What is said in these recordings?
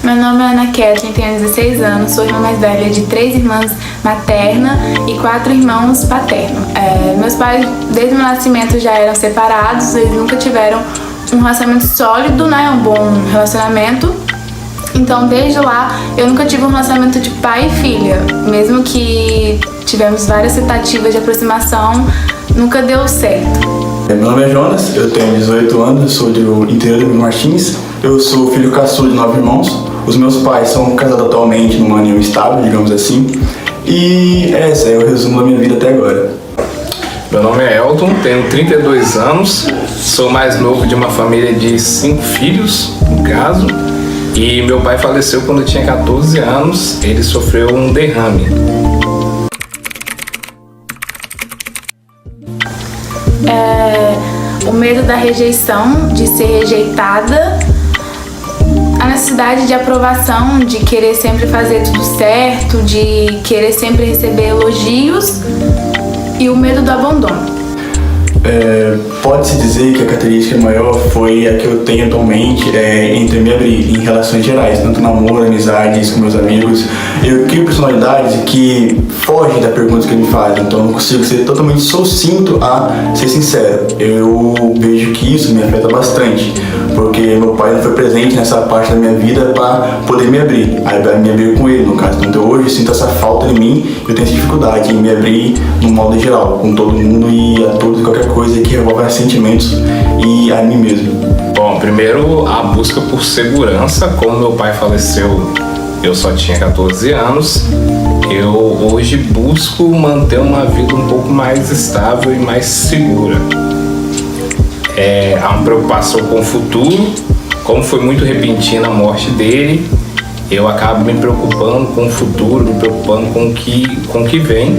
Meu nome é Ana Kathleen, tenho 16 anos, sou irmã mais velha de 3 irmãs materna e 4 irmãos paternos. Meus pais, desde o meu nascimento, já eram separados, eles nunca tiveram um relacionamento sólido, né, um bom relacionamento. Então, desde lá, eu nunca tive um relacionamento de pai e filha. Mesmo que tivemos várias tentativas de aproximação, nunca deu certo. Meu nome é Jonas, eu tenho 18 anos, sou do interior do Martins. Eu sou filho caçula de 9 irmãos. Os meus pais são casados atualmente numa união estável, digamos assim. E esse é o resumo da minha vida até agora. Meu nome é Elton, tenho 32 anos, sou mais novo de uma família de 5 filhos, no caso. E meu pai faleceu quando eu tinha 14 anos, ele sofreu um derrame. O medo da rejeição, de ser rejeitada, a necessidade de aprovação, de querer sempre fazer tudo certo, de querer sempre receber elogios e o medo do abandono. Pode-se dizer que a característica maior foi a que eu tenho atualmente entre me abrir em relações gerais, tanto namoro, amizades com meus amigos. Eu crio personalidades que fogem da pergunta que me fazem, então eu não consigo ser totalmente sucinto a ser sincero. Eu vejo que isso me afeta bastante, porque meu pai não foi presente nessa parte da minha vida para poder me abrir. Aí vai me abrir com ele, no caso. Então hoje eu sinto essa falta em mim, eu tenho essa dificuldade em me abrir no modo geral, com todo mundo e a todos e qualquer coisa que revolva sentimentos e a mim mesmo. Bom, primeiro a busca por segurança. Como meu pai faleceu, eu só tinha 14 anos. Eu hoje busco manter uma vida um pouco mais estável e mais segura. Há uma preocupação com o futuro. Como foi muito repentina a morte dele, eu acabo me preocupando com o futuro, me preocupando com o que vem.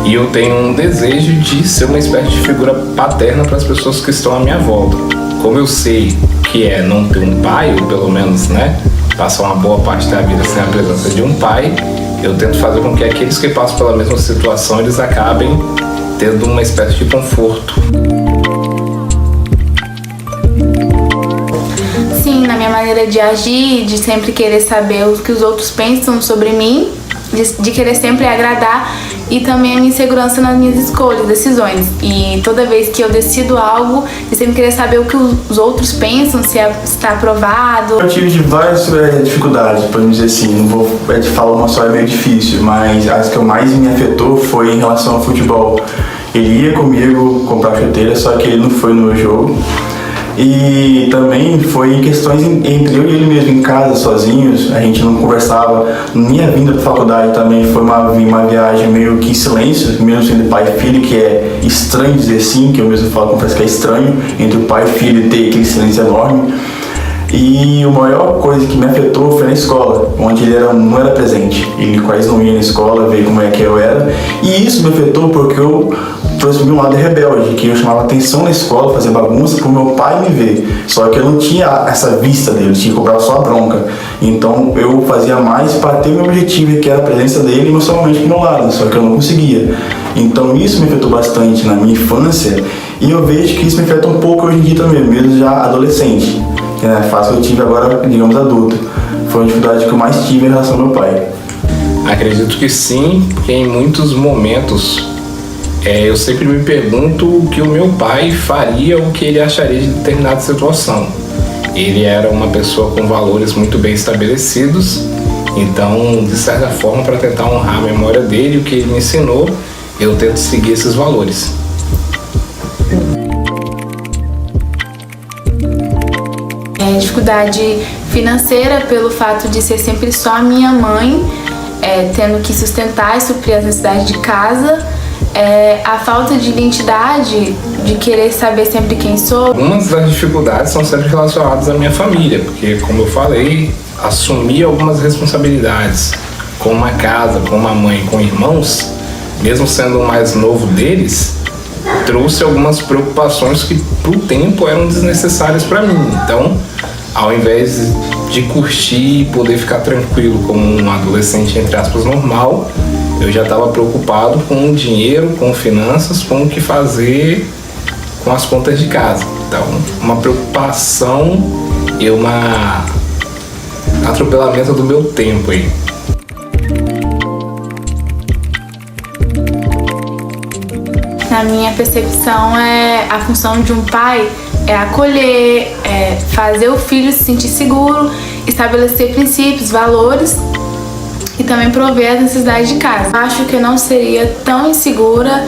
E eu tenho um desejo de ser uma espécie de figura paterna para as pessoas que estão à minha volta. Como eu sei que é não ter um pai, ou pelo menos, né, passar uma boa parte da vida sem a presença de um pai, eu tento fazer com que aqueles que passam pela mesma situação, eles acabem tendo uma espécie de conforto. Sim, na minha maneira de agir, de sempre querer saber o que os outros pensam sobre mim, de querer sempre agradar, e também a minha insegurança nas minhas escolhas, decisões. E toda vez que eu decido algo, eu sempre querer saber o que os outros pensam, se está aprovado. Eu tive várias dificuldades, podemos dizer assim, não vou falar uma só, é meio difícil, mas as que mais me afetou foi em relação ao futebol. Ele ia comigo comprar chuteira, só que ele não foi no meu jogo. E também foi em questões entre eu e ele mesmo em casa, sozinhos, a gente não conversava. Minha vinda para a faculdade também foi uma viagem meio que em silêncio, mesmo sendo pai e filho, que é estranho dizer assim, que eu mesmo falo, confesso que é estranho, entre o pai e filho ter aquele silêncio enorme. E a maior coisa que me afetou foi na escola, onde ele não era presente. Ele quase não ia na escola, ver como é que eu era. E isso me afetou porque eu trouxe um lado rebelde, que eu chamava atenção na escola, fazia bagunça para o meu pai me ver. Só que eu não tinha essa vista dele, eu tinha que cobrar só a bronca. Então eu fazia mais para ter o meu objetivo, que era a presença dele emocionalmente do meu lado, só que eu não conseguia. Então isso me afetou bastante na minha infância, e eu vejo que isso me afeta um pouco hoje em dia também, mesmo já adolescente. Que não é fácil que eu tive agora, digamos, adulto. Foi a dificuldade que eu mais tive em relação ao meu pai. Acredito que sim, porque em muitos momentos eu sempre me pergunto o que o meu pai faria, o que ele acharia de determinada situação. Ele era uma pessoa com valores muito bem estabelecidos, então, de certa forma, para tentar honrar a memória dele, o que ele me ensinou, eu tento seguir esses valores. Dificuldade financeira pelo fato de ser sempre só a minha mãe, tendo que sustentar e suprir as necessidades de casa. A falta de identidade, de querer saber sempre quem sou. Algumas das dificuldades são sempre relacionadas à minha família, porque, como eu falei, assumir algumas responsabilidades com uma casa, com uma mãe, com irmãos, mesmo sendo o mais novo deles, trouxe algumas preocupações que, pro tempo, eram desnecessárias para mim. Então, ao invés de curtir e poder ficar tranquilo como um adolescente, entre aspas, normal, eu já estava preocupado com o dinheiro, com finanças, com o que fazer com as contas de casa. Então, uma preocupação e uma atropelamento do meu tempo aí. Na minha percepção, a função de um pai é acolher, fazer o filho se sentir seguro, estabelecer princípios, valores e também prover as necessidades de casa. Acho que eu não seria tão insegura,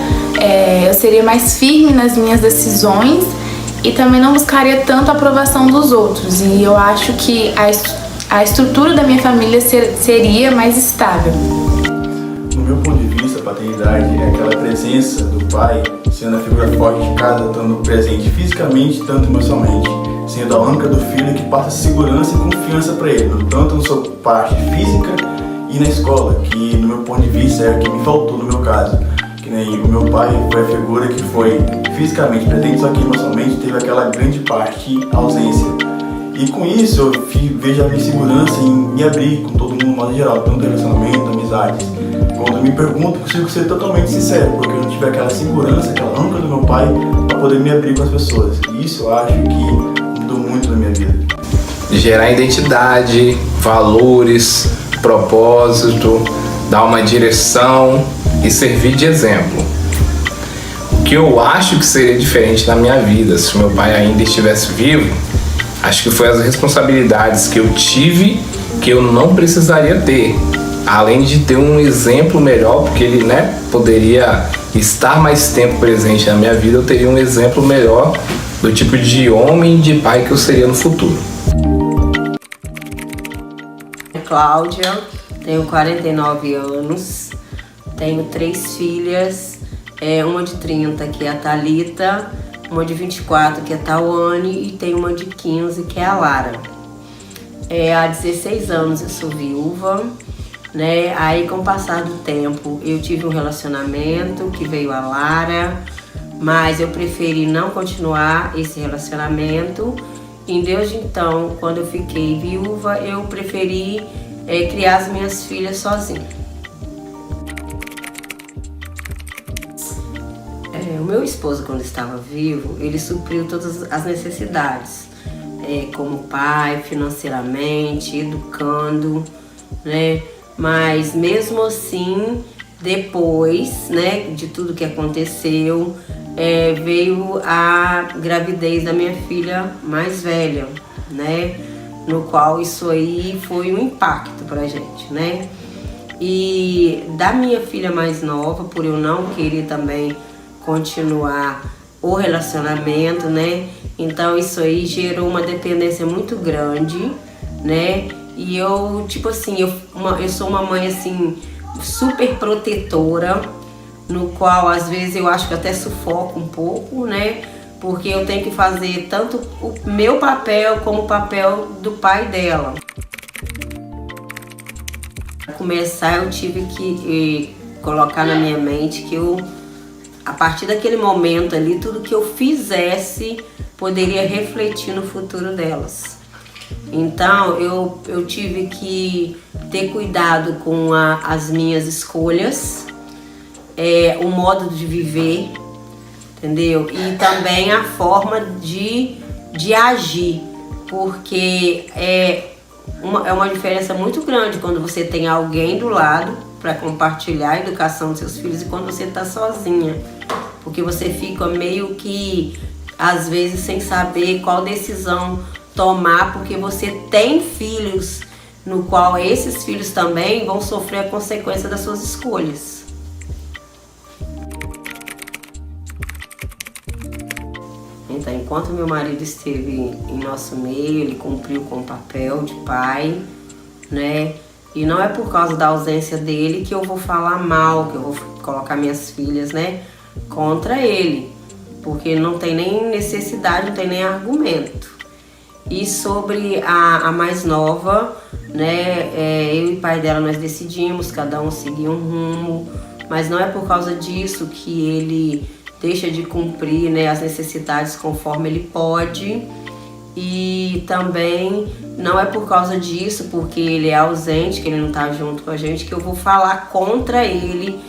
eu seria mais firme nas minhas decisões e também não buscaria tanto a aprovação dos outros. E eu acho que a estrutura da minha família seria mais estável. No meu ponto de vista, a paternidade é aquela presença do pai sendo a figura forte de casa, estando presente fisicamente, tanto emocionalmente, sendo a âncora do filho que passa segurança e confiança para ele, tanto na sua parte física e na escola, que no meu ponto de vista é o que me faltou no meu caso. Que nem o meu pai foi a figura que foi fisicamente presente, só que emocionalmente teve aquela grande parte ausência. E com isso eu vejo a minha segurança em me abrir com todo mundo no modo geral, tanto relacionamento, amizades. Quando me pergunto, consigo ser totalmente sincero, porque eu não tive aquela segurança, aquela âncora do meu pai para poder me abrir com as pessoas. E isso eu acho que mudou muito na minha vida. Gerar identidade, valores, propósito, dar uma direção e servir de exemplo. O que eu acho que seria diferente na minha vida se meu pai ainda estivesse vivo, acho que foi as responsabilidades que eu tive que eu não precisaria ter. Além de ter um exemplo melhor, porque ele, poderia estar mais tempo presente na minha vida, eu teria um exemplo melhor do tipo de homem e de pai que eu seria no futuro. Cláudia, tenho 49 anos, tenho 3 filhas, uma de 30 que é a Thalita, uma de 24 que é a Tawane e tenho uma de 15 que é a Lara. Há 16 anos eu sou viúva, aí com o passar do tempo eu tive um relacionamento que veio a Lara, mas eu preferi não continuar esse relacionamento. E desde então, quando eu fiquei viúva, eu preferi criar as minhas filhas sozinha. O meu esposo, quando estava vivo, ele supriu todas as necessidades, como pai, financeiramente, educando, Mas mesmo assim, depois, de tudo que aconteceu, veio a gravidez da minha filha mais velha, no qual isso aí foi um impacto pra gente, E da minha filha mais nova, por eu não querer também continuar o relacionamento, então isso aí gerou uma dependência muito grande, E eu, tipo assim, eu sou uma mãe assim super protetora, no qual às vezes eu acho que até sufoco um pouco, porque eu tenho que fazer tanto o meu papel como o papel do pai dela. Para começar, eu tive que colocar na minha mente que a partir daquele momento ali, tudo que eu fizesse poderia refletir no futuro delas. Então eu tive que ter cuidado com as minhas escolhas, o modo de viver, entendeu? E também a forma de agir, porque é uma diferença muito grande quando você tem alguém do lado para compartilhar a educação dos seus filhos e quando você está sozinha, porque você fica meio que, às vezes, sem saber qual decisão tomar, porque você tem filhos, no qual esses filhos também vão sofrer a consequência das suas escolhas. Então, enquanto meu marido esteve em nosso meio, ele cumpriu com o papel de pai, E não é por causa da ausência dele que eu vou falar mal, que eu vou colocar minhas filhas, contra ele, porque não tem nem necessidade, não tem nem argumento. E sobre a mais nova, eu e o pai dela nós decidimos, cada um seguir um rumo, mas não é por causa disso que ele deixa de cumprir, as necessidades conforme ele pode. E também não é por causa disso, porque ele é ausente, que ele não está junto com a gente, que eu vou falar contra ele,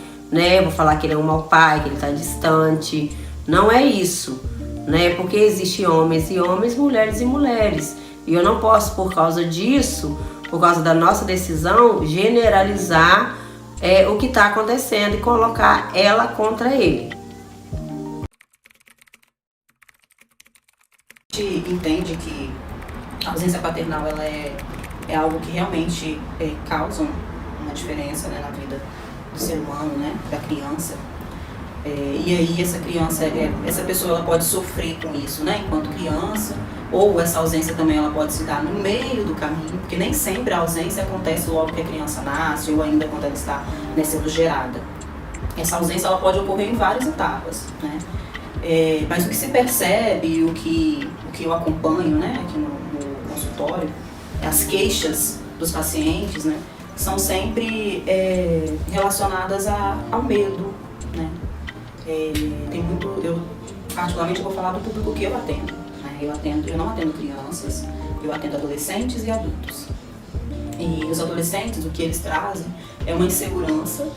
Vou falar que ele é um mau pai, que ele está distante. Não é isso, Porque existem homens e homens, mulheres e mulheres. E eu não posso, por causa disso, por causa da nossa decisão, generalizar o que está acontecendo e colocar ela contra ele. A gente entende que a ausência paternal ela é algo que realmente causa uma diferença, né, na vida do ser humano, né, da criança. E aí essa criança, essa pessoa ela pode sofrer com isso, né, enquanto criança, ou essa ausência também ela pode se dar no meio do caminho, porque nem sempre a ausência acontece logo que a criança nasce ou ainda quando ela está sendo gerada. Essa ausência ela pode ocorrer em várias etapas, né. Mas o que se percebe, o que eu acompanho, né, aqui no consultório, as queixas dos pacientes, né, são sempre relacionadas ao medo, né. Eu particularmente vou falar do público que eu atendo, né. Eu não atendo crianças, eu atendo adolescentes e adultos. E os adolescentes, o que eles trazem é uma insegurança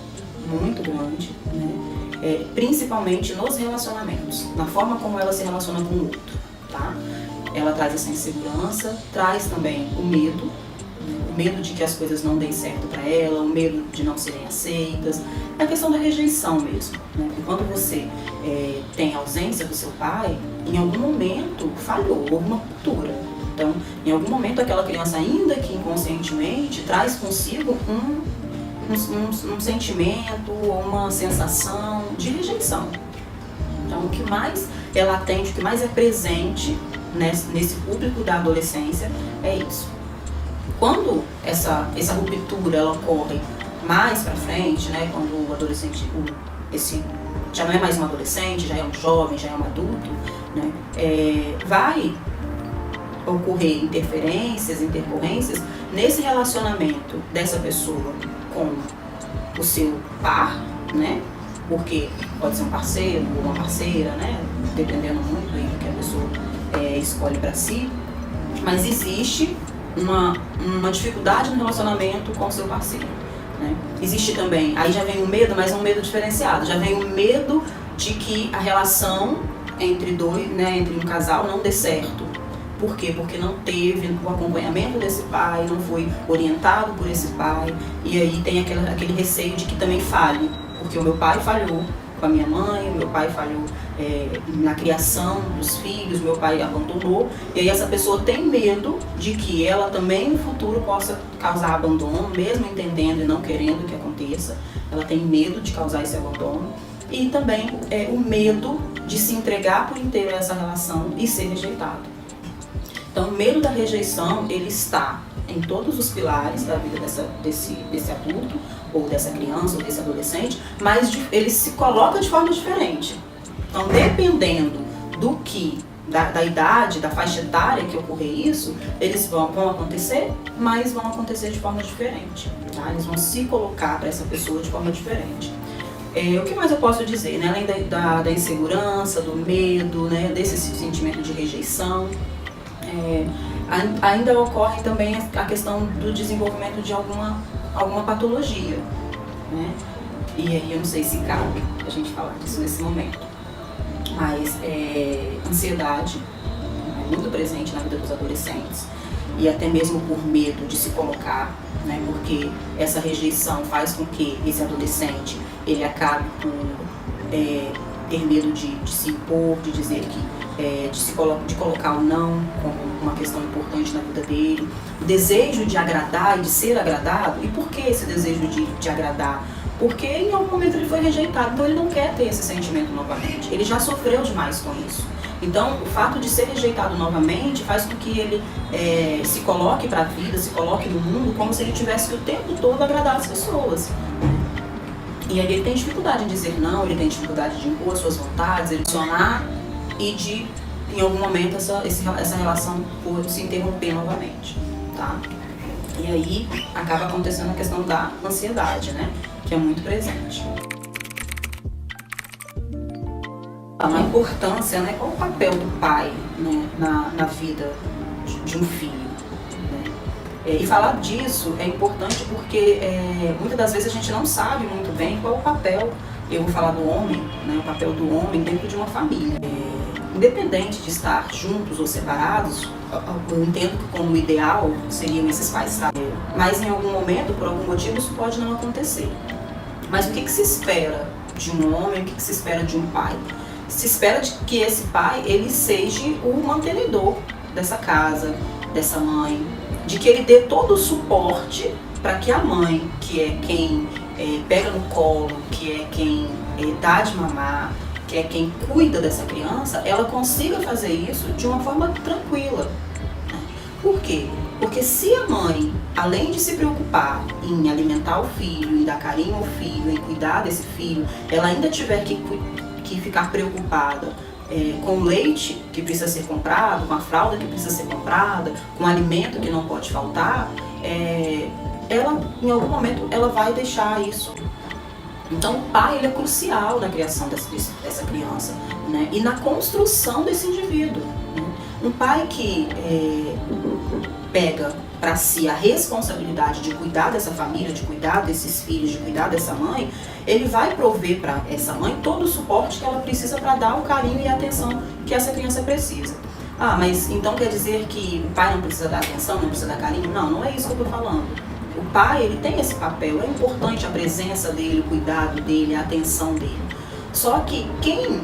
muito grande, né, principalmente nos relacionamentos, na forma como ela se relaciona com o outro, tá? Ela traz essa insegurança, traz também o medo de que as coisas não deem certo para ela, o medo de não serem aceitas, a questão da rejeição mesmo, né? Porque quando você tem a ausência do seu pai, em algum momento falhou, houve uma ruptura. Então, em algum momento aquela criança, ainda que inconscientemente, traz consigo um sentimento ou uma sensação de rejeição. Então, o que mais ela atende, o que mais é presente nesse público da adolescência é isso. Quando essa ruptura ela ocorre mais para frente, né, quando o adolescente, esse já não é mais um adolescente, já é um jovem, já é um adulto, né, vai ocorrer intercorrências nesse relacionamento dessa pessoa com o seu par, né? Porque pode ser um parceiro ou uma parceira, né? Dependendo muito aí do que a pessoa escolhe para si. Mas existe uma dificuldade no relacionamento com o seu parceiro, né? Existe também, aí já vem o medo, mas um medo diferenciado. Já vem o medo de que a relação entre um casal não dê certo. Por quê? Porque não teve o acompanhamento desse pai, não foi orientado por esse pai, e aí tem aquele receio de que também falhe, porque o meu pai falhou com a minha mãe, o meu pai falhou na criação dos filhos, meu pai abandonou, e aí essa pessoa tem medo de que ela também no futuro possa causar abandono, mesmo entendendo e não querendo que aconteça, ela tem medo de causar esse abandono, e também o medo de se entregar por inteiro a essa relação e ser rejeitado. Então, o medo da rejeição, ele está em todos os pilares da vida desse adulto, ou dessa criança, ou desse adolescente, mas ele se coloca de forma diferente. Então, dependendo da idade, da faixa etária que ocorrer isso, eles vão acontecer, mas vão acontecer de forma diferente, tá? Eles vão se colocar para essa pessoa de forma diferente. O que mais eu posso dizer, né? Além da insegurança, do medo, né? Desse sentimento de rejeição, ainda ocorre também a questão do desenvolvimento de alguma patologia, né? E aí eu não sei se cabe a gente falar disso nesse momento, mas ansiedade é muito presente na vida dos adolescentes, e até mesmo por medo de se colocar, né? Porque essa rejeição faz com que esse adolescente ele acabe por ter medo de se impor, de dizer que de colocar o não como uma questão importante na vida dele, o desejo de agradar e de ser agradado. E por que esse desejo de agradar? Porque em algum momento ele foi rejeitado, então ele não quer ter esse sentimento novamente, ele já sofreu demais com isso. Então o fato de ser rejeitado novamente faz com que ele se coloque para a vida, se coloque no mundo como se ele tivesse que o tempo todo agradar as pessoas. E aí ele tem dificuldade em dizer não, ele tem dificuldade de impor suas vontades, ele funcionar e de, em algum momento, essa relação se interromper novamente, tá? E aí acaba acontecendo a questão da ansiedade, né? Que é muito presente. A importância, né? Qual o papel do pai, né? na vida de um filho, né? E falar disso é importante porque muitas das vezes a gente não sabe muito bem qual o papel, eu vou falar do homem, né? O papel do homem dentro de uma família. independente de estar juntos ou separados, eu entendo que como ideal seriam esses pais estarem, mas em algum momento, por algum motivo, isso pode não acontecer. Mas o que se espera de um homem, o que se espera de um pai? Se espera de que esse pai, ele seja o mantenedor dessa casa, dessa mãe, de que ele dê todo o suporte para que a mãe, que é quem pega no colo, que é quem dá de mamar, que é quem cuida dessa criança, ela consiga fazer isso de uma forma tranquila. Por quê? Porque se a mãe, além de se preocupar em alimentar o filho, em dar carinho ao filho, em cuidar desse filho, ela ainda tiver que ficar preocupada com o leite que precisa ser comprado, com a fralda que precisa ser comprada, com o alimento que não pode faltar, ela, em algum momento, ela vai deixar isso. Então o pai, ele é crucial na criação dessa criança, né? E na construção desse indivíduo, né? Um pai que pega para si a responsabilidade de cuidar dessa família, de cuidar desses filhos, de cuidar dessa mãe, ele vai prover para essa mãe todo o suporte que ela precisa para dar o carinho e a atenção que essa criança precisa. Ah, mas então quer dizer que o pai não precisa dar atenção, não precisa dar carinho? Não, não é isso que eu estou falando. O pai, ele tem esse papel, é importante a presença dele, o cuidado dele, a atenção dele. Só que quem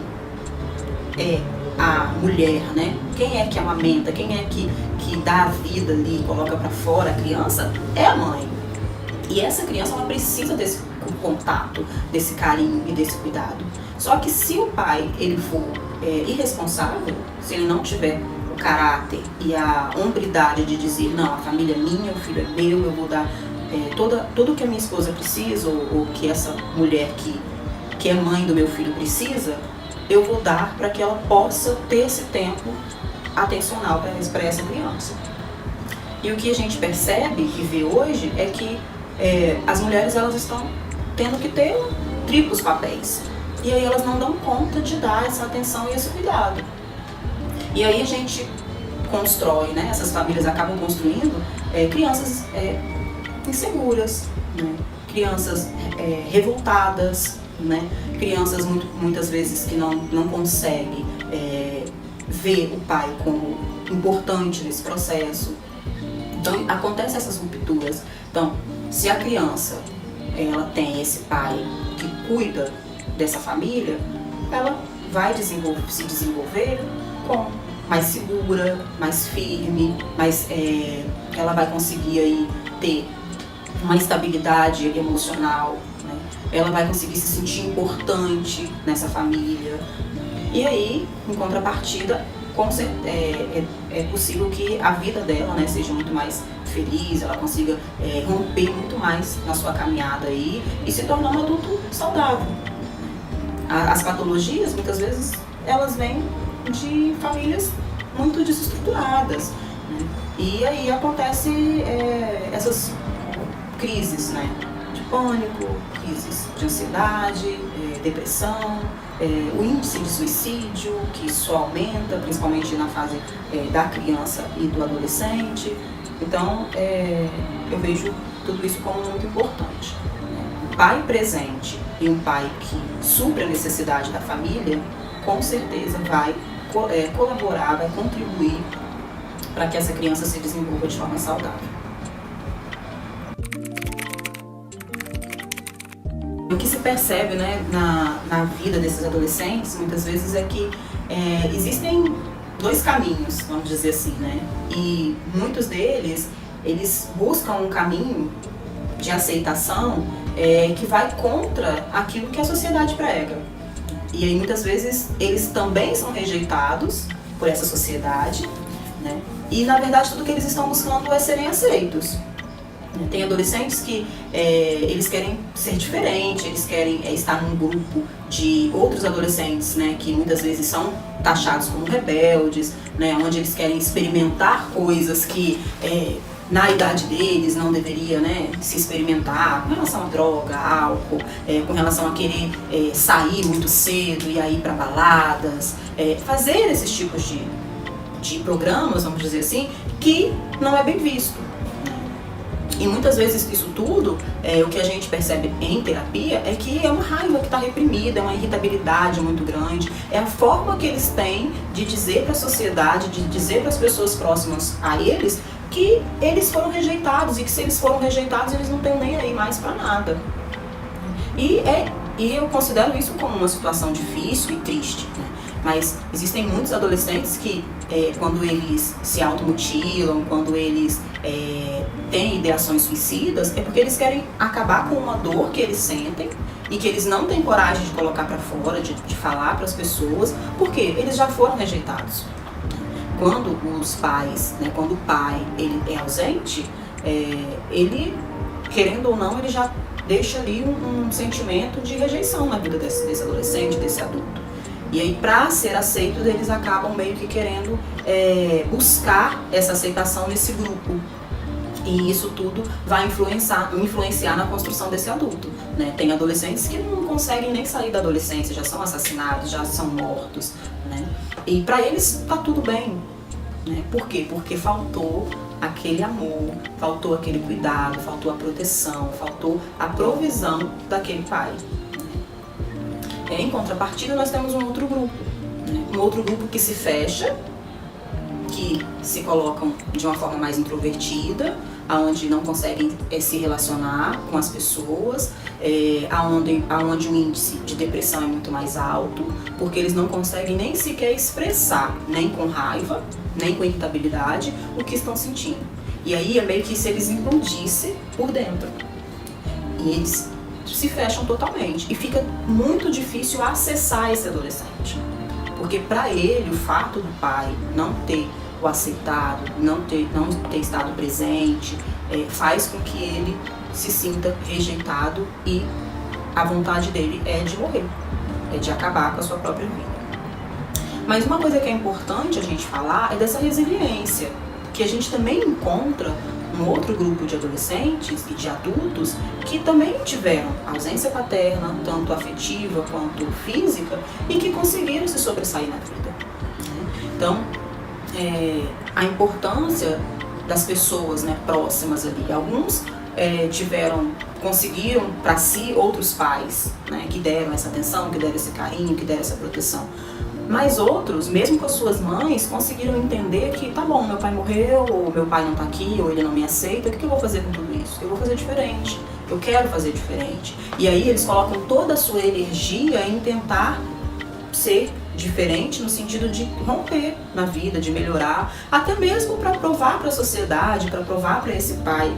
é a mulher, né? Quem é que amamenta, quem é que dá a vida ali, coloca para fora a criança, é a mãe. E essa criança, ela precisa desse contato, desse carinho e desse cuidado. Só que se o pai, ele for irresponsável, se ele não tiver o caráter e a hombridade de dizer, não, a família é minha, o filho é meu, eu vou dar tudo que a minha esposa precisa, ou que essa mulher que é mãe do meu filho precisa, eu vou dar para que ela possa ter esse tempo atencional para essa criança. E o que a gente percebe e vê hoje é que as mulheres, elas estão tendo que ter triplos papéis. E aí elas não dão conta de dar essa atenção e esse cuidado. E aí a gente constrói, né? Essas famílias acabam construindo crianças inseguras, né? Crianças revoltadas, né? Crianças muitas vezes que não conseguem ver o pai como importante nesse processo. Então acontecem essas rupturas. Então, se a criança ela tem esse pai que cuida dessa família, ela vai se desenvolver mais segura, mais firme, ela vai conseguir aí ter uma estabilidade emocional, né? Ela vai conseguir se sentir importante nessa família. E aí, em contrapartida, é possível que a vida dela, né, seja muito mais feliz, ela consiga romper muito mais na sua caminhada aí e se tornar um adulto saudável. As patologias, muitas vezes, elas vêm de famílias muito desestruturadas, né? E aí acontece essas crises, né? De pânico, crises de ansiedade, depressão, o índice de suicídio que só aumenta, principalmente na fase da criança e do adolescente. Então, eu vejo tudo isso como muito importante. Um pai presente e um pai que supre a necessidade da família, com certeza vai colaborar, vai contribuir para que essa criança se desenvolva de forma saudável. O que se percebe, né, na vida desses adolescentes, muitas vezes, é que existem dois caminhos, vamos dizer assim, né? E muitos deles, eles buscam um caminho de aceitação que vai contra aquilo que a sociedade prega. E aí, muitas vezes, eles também são rejeitados por essa sociedade, né? E, na verdade, tudo que eles estão buscando é serem aceitos. Tem adolescentes que eles querem ser diferentes, eles querem estar num grupo de outros adolescentes, né, que muitas vezes são taxados como rebeldes, né, onde eles querem experimentar coisas que na idade deles não deveria, né, se experimentar com relação a droga, álcool, com relação a querer sair muito cedo e aí para baladas, fazer esses tipos de programas, vamos dizer assim, que não é bem visto. E muitas vezes isso tudo, o que a gente percebe em terapia é que é uma raiva que está reprimida, é uma irritabilidade muito grande, é a forma que eles têm de dizer para a sociedade, de dizer para as pessoas próximas a eles que eles foram rejeitados e que se eles foram rejeitados eles não estão nem aí mais para nada. E eu considero isso como uma situação difícil e triste, né? Mas existem muitos adolescentes que, quando eles se automutilam, quando eles têm ideações suicidas, é porque eles querem acabar com uma dor que eles sentem e que eles não têm coragem de colocar para fora, de falar para as pessoas, porque eles já foram rejeitados. Quando os pais, né, quando o pai ele é ausente, ele, querendo ou não, ele já deixa ali um sentimento de rejeição na vida desse adolescente, desse adulto. E aí, para ser aceitos, eles acabam meio que querendo buscar essa aceitação nesse grupo. E isso tudo vai influenciar na construção desse adulto, né? Tem adolescentes que não conseguem nem sair da adolescência, já são assassinados, já são mortos, né? E para eles tá tudo bem, né? Por quê? Porque faltou aquele amor, faltou aquele cuidado, faltou a proteção, faltou a provisão daquele pai. Em contrapartida, nós temos um outro grupo, né? Um outro grupo que se fecha, que se colocam de uma forma mais introvertida, aonde não conseguem se relacionar com as pessoas, aonde o índice de depressão é muito mais alto, porque eles não conseguem nem sequer expressar, nem com raiva, nem com irritabilidade, o que estão sentindo. E aí é meio que se eles implodissem por dentro. E eles se fecham totalmente. E fica muito difícil acessar esse adolescente. Porque para ele, o fato do pai não ter o aceitado, não ter estado presente, faz com que ele se sinta rejeitado e a vontade dele é de morrer, é de acabar com a sua própria vida. Mas uma coisa que é importante a gente falar é dessa resiliência, que a gente também encontra um outro grupo de adolescentes e de adultos que também tiveram ausência paterna, tanto afetiva quanto física, e que conseguiram se sobressair na vida. Então, a importância das pessoas, né, próximas ali. Alguns conseguiram para si outros pais, né, que deram essa atenção, que deram esse carinho, que deram essa proteção. Mas outros, mesmo com as suas mães, conseguiram entender que tá bom, meu pai morreu, ou meu pai não tá aqui, ou ele não me aceita, o que eu vou fazer com tudo isso? Eu vou fazer diferente, eu quero fazer diferente. E aí eles colocam toda a sua energia em tentar ser diferente no sentido de romper na vida, de melhorar, até mesmo para provar para a sociedade, para provar para esse pai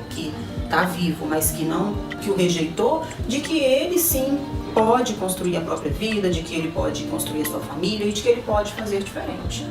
que está vivo, mas que o rejeitou, de que ele sim pode construir a própria vida, de que ele pode construir a sua família e de que ele pode fazer diferente.